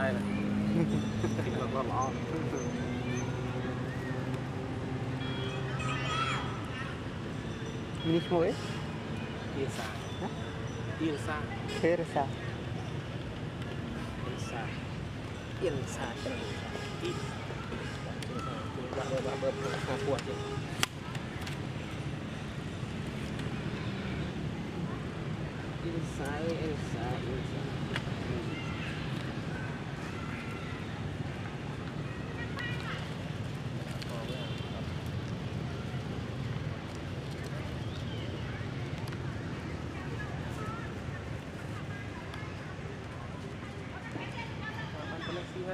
đây này thì còn lo lo Ini semua ya? Irsa Irsa Versa. Irsa Irsa Irsa kuat ya Irsa Irsa Irsa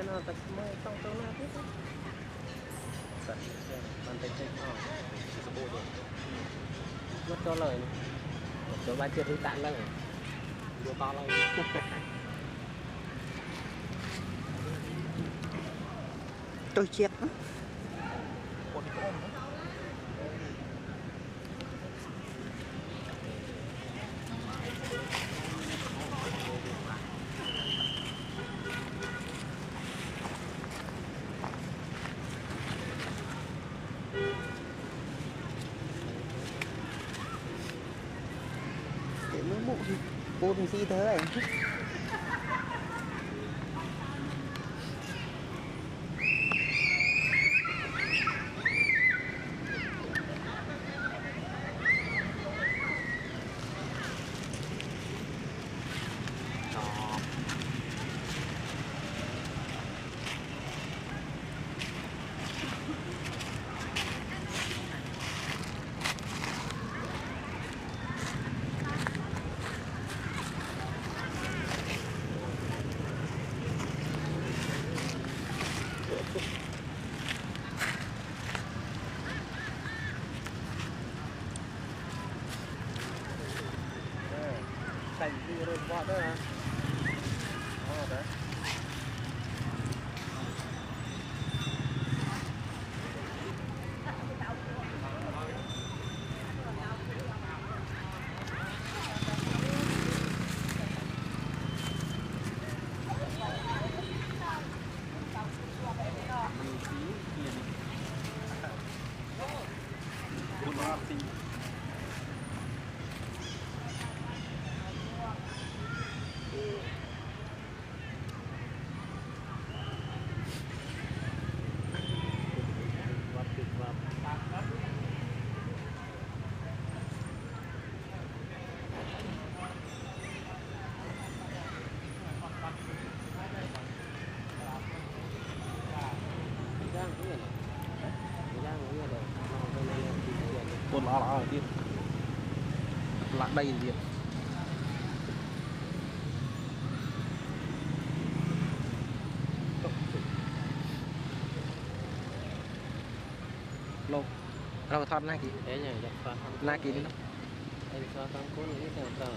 nó ta mới xong tới nó tiếp sạch bàn tay tay sẽ bộ được mất cho lời cho ba chưa thứ tạn lần vô to lên Tôi chết. Buồn gì thế này. Thành đi rồi vọt đó hả? Đấy. Con lo đi lạc đây gì Lô. Rồi thoát này kì. thế nhỉ, Này kì đi nó. anh cho thằng cô những cái thằng